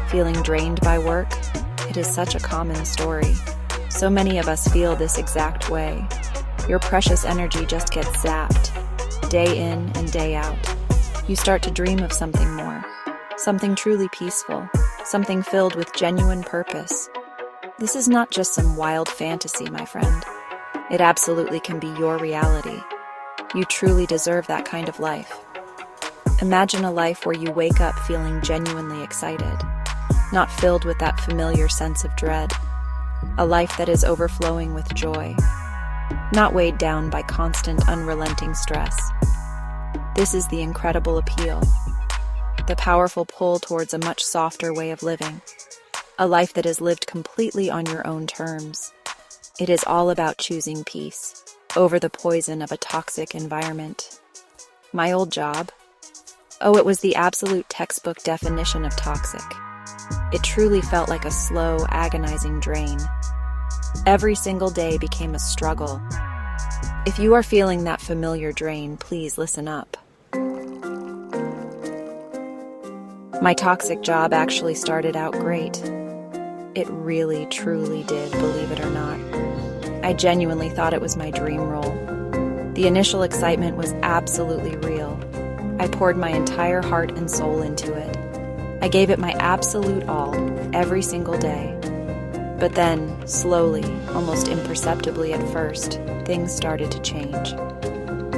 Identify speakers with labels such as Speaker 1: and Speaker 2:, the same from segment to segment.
Speaker 1: feeling drained by work? It is such a common story. So many of us feel this exact way. Your precious energy just gets zapped, day in and day out. You start to dream of something more, something truly peaceful, something filled with genuine purpose. This is not just some wild fantasy, my friend. It absolutely can be your reality. You truly deserve that kind of life. Imagine a life where you wake up feeling genuinely excited, not filled with that familiar sense of dread. A life that is overflowing with joy, not weighed down by constant, unrelenting stress. This is the incredible appeal, the powerful pull towards a much softer way of living, a life that is lived completely on your own terms. It is all about choosing peace over the poison of a toxic environment. My old job? Oh, it was the absolute textbook definition of toxic. It truly felt like a slow, agonizing drain. Every single day became a struggle. If you are feeling that familiar drain, please listen up. My toxic job actually started out great. It really, truly did, believe it or not. I genuinely thought it was my dream role. The initial excitement was absolutely real. I poured my entire heart and soul into it. I gave it my absolute all, every single day. But then, slowly, almost imperceptibly at first, things started to change.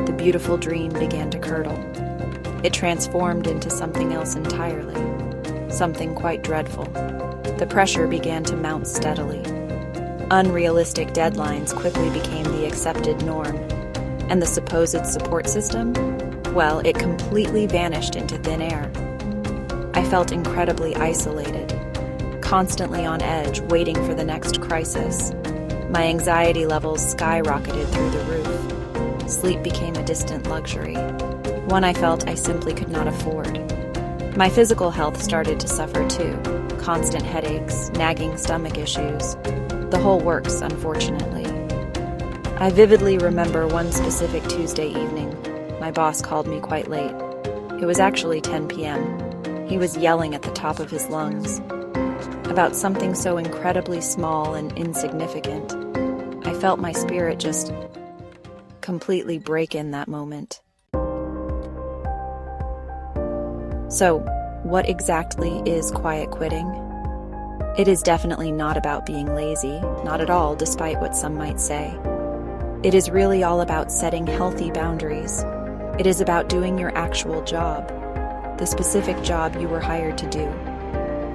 Speaker 1: The beautiful dream began to curdle. It transformed into something else entirely, something quite dreadful. The pressure began to mount steadily. Unrealistic deadlines quickly became the accepted norm. And the supposed support system? Well, it completely vanished into thin air. I felt incredibly isolated, constantly on edge, waiting for the next crisis. My anxiety levels skyrocketed through the roof. Sleep became a distant luxury, one I felt I simply could not afford. My physical health started to suffer too. Constant headaches, nagging stomach issues, the whole works, unfortunately. I vividly remember one specific Tuesday evening. My boss called me quite late. It was actually 10 p.m. He was yelling at the top of his lungs about something so incredibly small and insignificant. I felt my spirit just completely break in that moment. So, what exactly is quiet quitting? It is definitely not about being lazy, not at all, despite what some might say. It is really all about setting healthy boundaries. It is about doing your actual job, the specific job you were hired to do,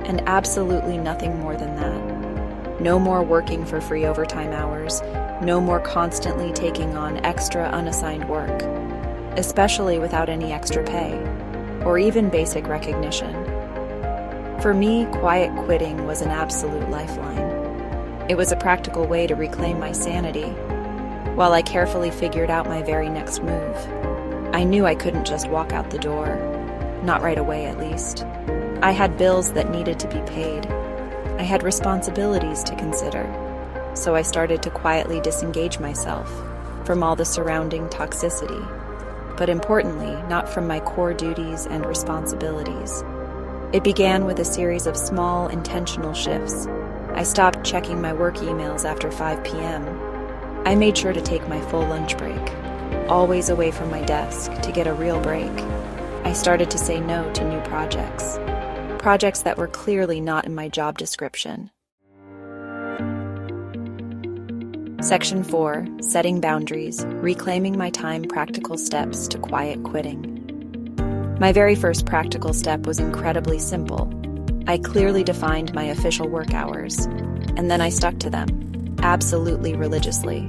Speaker 1: and absolutely nothing more than that. No more working for free overtime hours, no more constantly taking on extra unassigned work, especially without any extra pay, or even basic recognition. For me, quiet quitting was an absolute lifeline. It was a practical way to reclaim my sanity, while I carefully figured out my very next move. I knew I couldn't just walk out the door. Not right away, at least. I had bills that needed to be paid. I had responsibilities to consider. So I started to quietly disengage myself from all the surrounding toxicity, but importantly, not from my core duties and responsibilities. It began with a series of small, intentional shifts. I stopped checking my work emails after 5 p.m. I made sure to take my full lunch break, always away from my desk to get a real break. I started to say no to new projects that were clearly not in my job description. Section 4, Setting Boundaries, Reclaiming My Time, Practical Steps to Quiet Quitting. My very first practical step was incredibly simple. I clearly defined my official work hours, and then I stuck to them, absolutely religiously.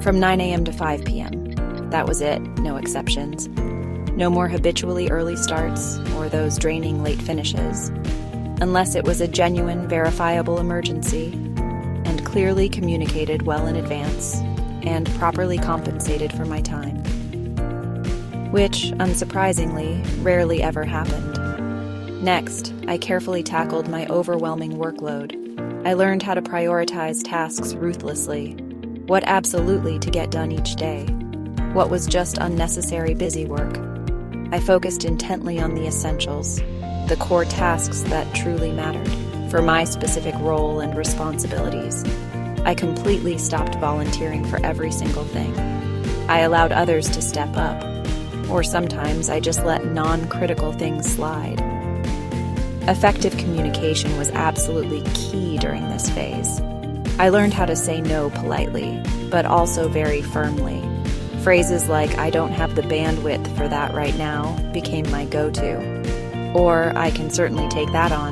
Speaker 1: From 9 a.m. to 5 p.m. That was it, no exceptions. No more habitually early starts or those draining late finishes, unless it was a genuine, verifiable emergency and clearly communicated well in advance and properly compensated for my time, which, unsurprisingly, rarely ever happened. Next, I carefully tackled my overwhelming workload. I learned how to prioritize tasks ruthlessly, what absolutely to get done each day, what was just unnecessary busy work. I focused intently on the essentials, the core tasks that truly mattered, for my specific role and responsibilities. I completely stopped volunteering for every single thing. I allowed others to step up, or sometimes I just let non-critical things slide. Effective communication was absolutely key during this phase. I learned how to say no politely, but also very firmly. Phrases like, "I don't have the bandwidth for that right now," became my go-to. Or, "I can certainly take that on,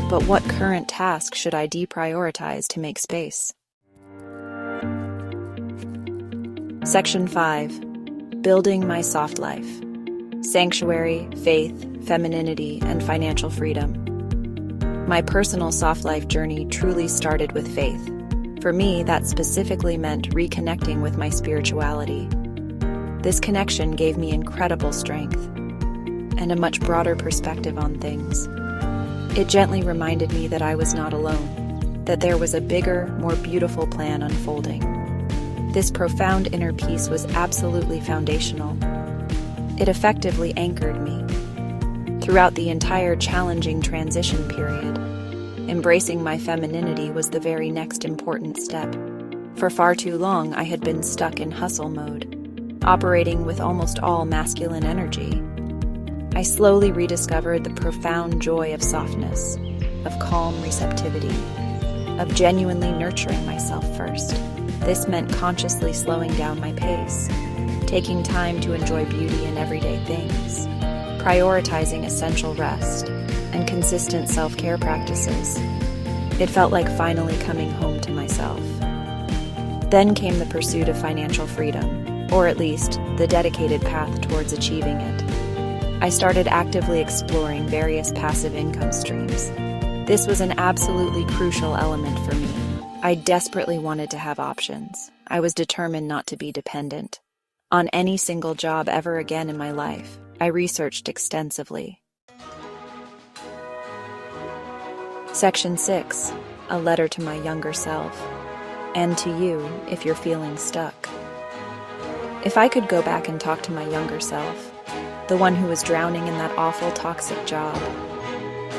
Speaker 1: but what current task should I deprioritize to make space?" Section 5. Building my soft life. Sanctuary, faith, femininity, and financial freedom. My personal soft life journey truly started with faith. For me, that specifically meant reconnecting with my spirituality. This connection gave me incredible strength and a much broader perspective on things. It gently reminded me that I was not alone, that there was a bigger, more beautiful plan unfolding. This profound inner peace was absolutely foundational. It effectively anchored me. Throughout the entire challenging transition period, embracing my femininity was the very next important step. For far too long, I had been stuck in hustle mode, operating with almost all masculine energy. I slowly rediscovered the profound joy of softness, of calm receptivity, of genuinely nurturing myself first. This meant consciously slowing down my pace, taking time to enjoy beauty in everyday things, prioritizing essential rest, and consistent self-care practices. It felt like finally coming home to myself. Then came the pursuit of financial freedom, or at least the dedicated path towards achieving it. I started actively exploring various passive income streams. This was an absolutely crucial element for me. I desperately wanted to have options. I was determined not to be dependent on any single job ever again in my life. I researched extensively. Section 6. A letter to my younger self. And to you, if you're feeling stuck. If I could go back and talk to my younger self, the one who was drowning in that awful toxic job,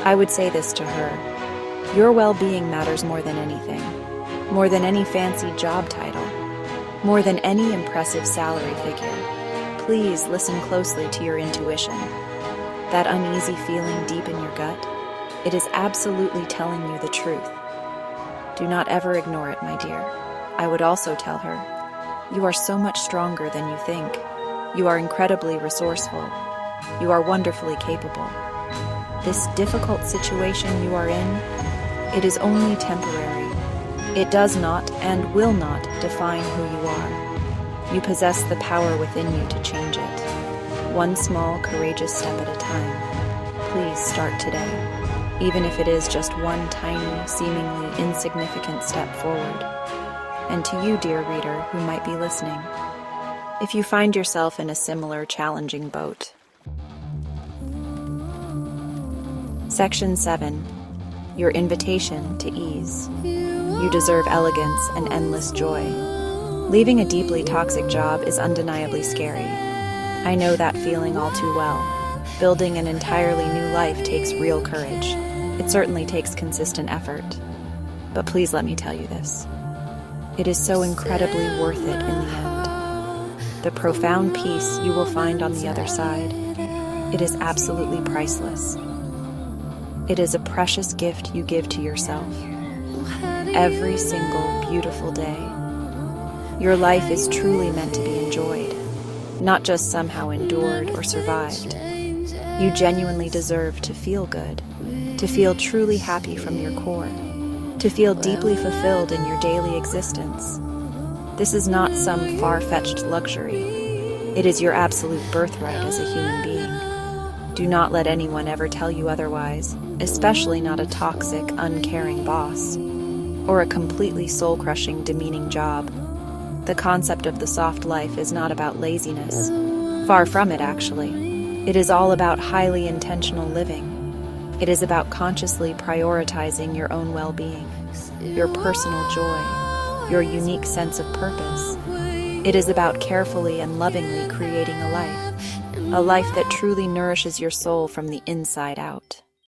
Speaker 1: I would say this to her: your well-being matters more than anything, more than any fancy job title, more than any impressive salary figure. Please listen closely to your intuition. That uneasy feeling deep in your gut, it is absolutely telling you the truth. Do not ever ignore it, my dear. I would also tell her, you are so much stronger than you think. You are incredibly resourceful. You are wonderfully capable. This difficult situation you are in, it is only temporary. It does not and will not define who you are. You possess the power within you to change it. One small, courageous step at a time. Please start today, even if it is just one tiny, seemingly insignificant step forward. And to you, dear reader, who might be listening, if you find yourself in a similar challenging boat. Section 7. Your invitation to ease. You deserve elegance and endless joy. Leaving a deeply toxic job is undeniably scary. I know that feeling all too well. Building an entirely new life takes real courage. It certainly takes consistent effort. But please let me tell you this. It is so incredibly worth it in the end. The profound peace you will find on the other side, it is absolutely priceless. It is a precious gift you give to yourself. Every single beautiful day. Your life is truly meant to be enjoyed, not just somehow endured or survived. You genuinely deserve to feel good, to feel truly happy from your core, to feel deeply fulfilled in your daily existence. This is not some far-fetched luxury. It is your absolute birthright as a human being. Do not let anyone ever tell you otherwise, especially not a toxic, uncaring boss, or a completely soul-crushing, demeaning job. The concept of the soft life is not about laziness. Far from it, actually. It is all about highly intentional living. It is about consciously prioritizing your own well-being, your personal joy, your unique sense of purpose. It is about carefully and lovingly creating a life A life that truly nourishes your soul from the inside out.